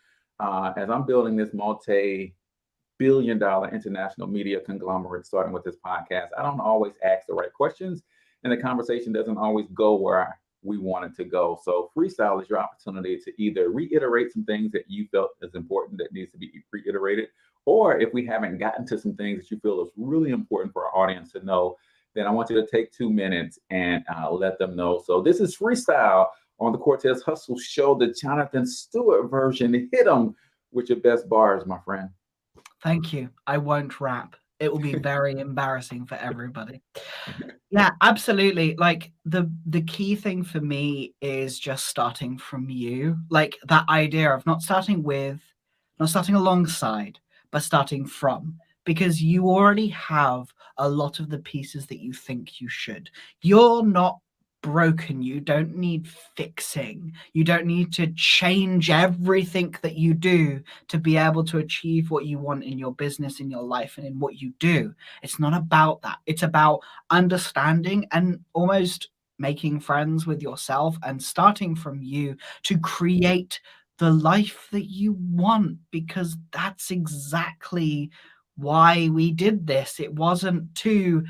S1: as I'm building this multi-billion-dollar international media conglomerate, starting with this podcast, I don't always ask the right questions, and the conversation doesn't always go where we want it to go. So freestyle is your opportunity to either reiterate some things that you felt is important that needs to be reiterated, or if we haven't gotten to some things that you feel is really important for our audience to know, then I want you to take 2 minutes and let them know. So this is freestyle on the Cortez Hustle Show, the Jonathan Stewart version. Hit them with your best bars, my friend.
S2: Thank you. I won't rap. It will be very embarrassing for everybody. Yeah, absolutely. Like the key thing for me is just starting from you. Like that idea of not starting alongside, but starting from. Because you already have a lot of the pieces that you think you should. You're not broken. You don't need fixing. You don't need to change everything that you do to be able to achieve what you want in your business, in your life, and in what you do. It's not about that. It's about understanding and almost making friends with yourself and starting from you to create the life that you want, because that's exactly why we did this. It wasn't to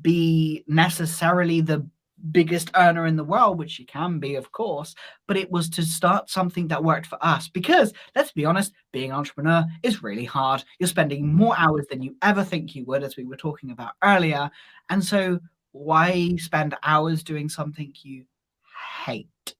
S2: be necessarily the biggest earner in the world, which you can be, of course, but it was to start something that worked for us. Because let's be honest, being an entrepreneur is really hard. You're spending more hours than you ever think you would, as we were talking about earlier. And so why spend hours doing something you hate?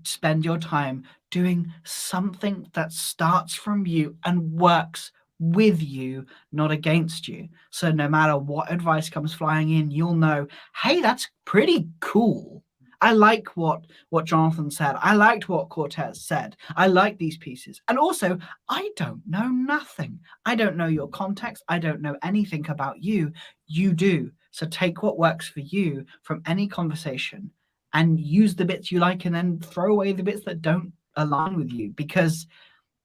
S2: Spend your time doing something that starts from you and works with you, not against you. So no matter what advice comes flying in, you'll know, hey, that's pretty cool. I like what Jonathan said. I liked what Cortez said. I like these pieces. And also, I don't know nothing. I don't know your context. I don't know anything about you. You do. So take what works for you from any conversation and use the bits you like, and then throw away the bits that don't align with you, because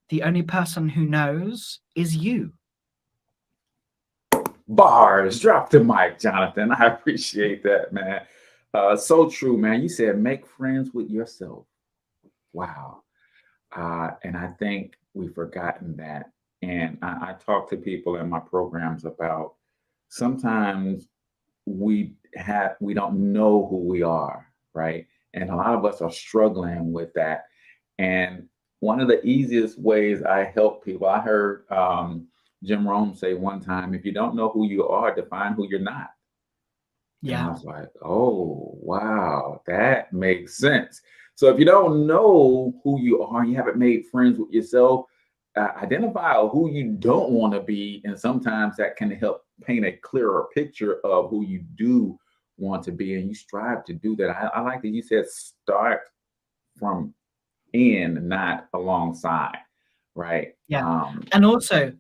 S2: the only person who knows is you.
S1: Bars, drop the mic, Jonathan. I appreciate that, man. So true, man. You said make friends with yourself. Wow. And I think we've forgotten that. And I talk to people in my programs about sometimes we don't know who we are, right? And a lot of us are struggling with that. And one of the easiest ways I help people, I heard Jim Rohn say one time, if you don't know who you are, define who you're not. Yeah. And I was like, oh, wow, that makes sense. So if you don't know who you are, you haven't made friends with yourself, identify who you don't want to be. And sometimes that can help paint a clearer picture of who you do want to be. And you strive to do that. I like that you said start from in, not alongside, right?
S2: Yeah. And also,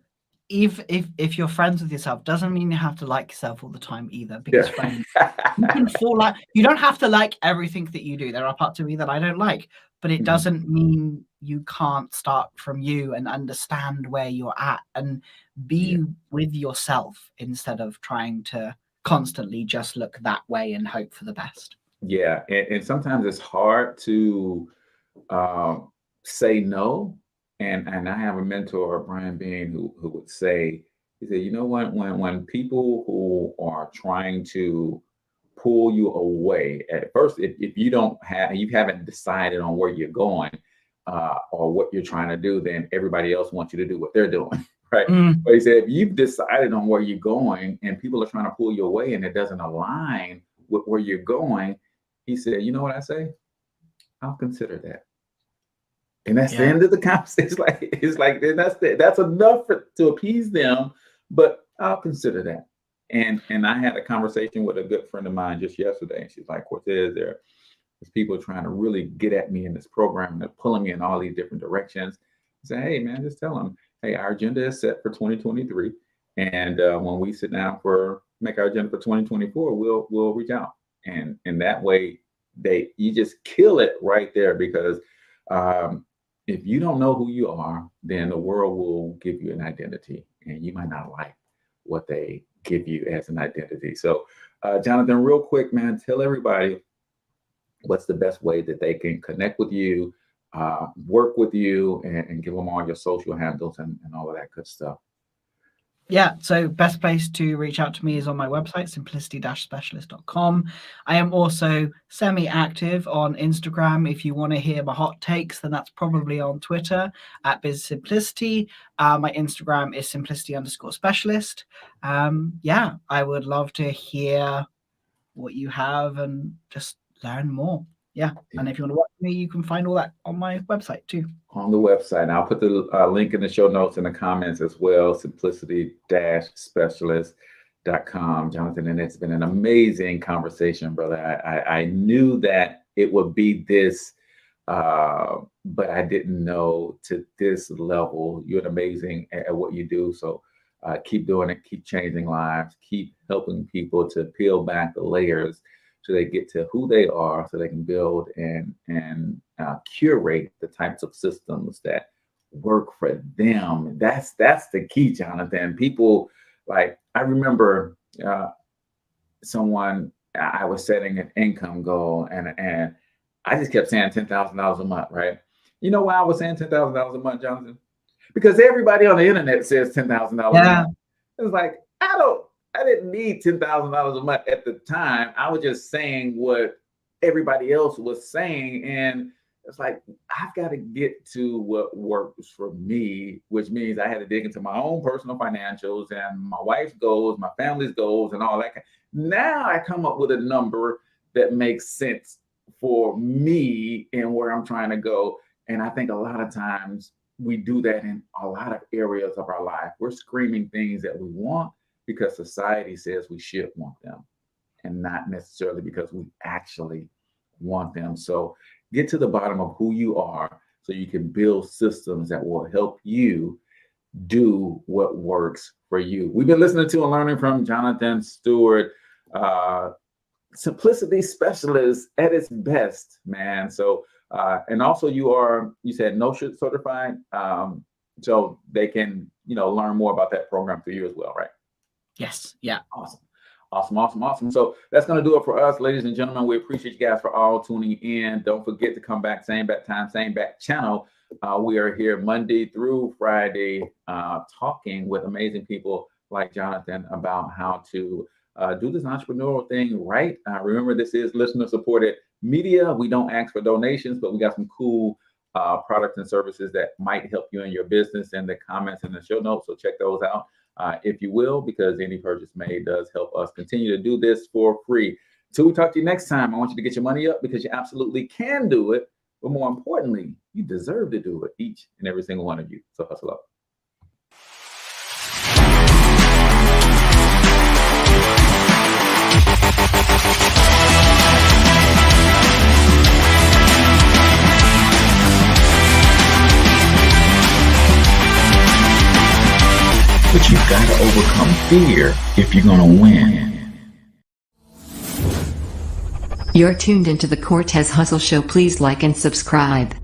S2: if you're friends with yourself, doesn't mean you have to like yourself all the time either, because friends, you can fall out. You don't have to like everything that you do. There are parts of me that I don't like, but it doesn't mean you can't start from you and understand where you're at and be with yourself instead of trying to constantly just look that way and hope for the best.
S1: Yeah. And sometimes it's hard to say no. And I have a mentor, Brian Bean, who would say, he said, you know what, when people who are trying to pull you away, at first, if you haven't decided on where you're going or what you're trying to do, then everybody else wants you to do what they're doing, right? But he said, if you've decided on where you're going and people are trying to pull you away and it doesn't align with where you're going, he said, you know what I say? I'll consider that. And that's the end of the conversation. It's like that's enough to appease them, but I'll consider that. And I had a conversation with a good friend of mine just yesterday, and she's like, Cortez, there's people trying to really get at me in this program, and they're pulling me in all these different directions. I say, hey man, just tell them, hey, our agenda is set for 2023, and when we sit down make our agenda for 2024, we'll reach out, and that way you just kill it right there, because if you don't know who you are, then the world will give you an identity, and you might not like what they give you as an identity. So, Jonathan, real quick, man, tell everybody what's the best way that they can connect with you, work with you, and give them all your social handles and all of that good stuff.
S2: Yeah, so best place to reach out to me is on my website, simplicity-specialist.com. I am also semi-active on Instagram. If you want to hear my hot takes, then that's probably on Twitter at BizSimplicity. My Instagram is simplicity_specialist. Yeah, I would love to hear what you have and just learn more. Yeah, and if you want to watch me, you can find all that on my website too.
S1: On the website. And I'll put the link in the show notes in the comments as well, simplicity-specialist.com. Jonathan, and it's been an amazing conversation, brother. I knew that it would be this, but I didn't know to this level. You're amazing at what you do. So keep doing it, keep changing lives, keep helping people to peel back the layers so they get to who they are, so they can build and curate the types of systems that work for them. That's the key, Jonathan. People, like, I remember someone, I was setting an income goal, and I just kept saying $10,000 a month, right? You know why I was saying $10,000 a month, Jonathan? Because everybody on the internet says $10,000 a month. It was like, I didn't need $10,000 a month at the time. I was just saying what everybody else was saying. And it's like, I've got to get to what works for me, which means I had to dig into my own personal financials and my wife's goals, my family's goals, and all that. Now I come up with a number that makes sense for me and where I'm trying to go. And I think a lot of times we do that in a lot of areas of our life. We're screaming things that we want because society says we should want them, and not necessarily because we actually want them. So get to the bottom of who you are so you can build systems that will help you do what works for you. We've been listening to and learning from Jonathan Stewart, simplicity specialist at its best, man. So, and also you said NoShoot certified, so they can, learn more about that program through you as well, right?
S2: Yes. Yeah.
S1: Awesome. So that's going to do it for us, ladies and gentlemen. We appreciate you guys for all tuning in. Don't forget to come back, same bat time, same bat channel. We are here Monday through Friday, talking with amazing people like Jonathan about how to do this entrepreneurial thing right. Remember, this is listener supported media. We don't ask for donations, but we got some cool products and services that might help you in your business in the comments and the show notes. So check those out. If you will, because any purchase made does help us continue to do this for free. Till we talk to you next time, I want you to get your money up because you absolutely can do it. But more importantly, you deserve to do it, each and every single one of you. So hustle up. But you've got to overcome fear if you're going to win.
S6: You're tuned into the Cortez Hustle Show. Please like and subscribe.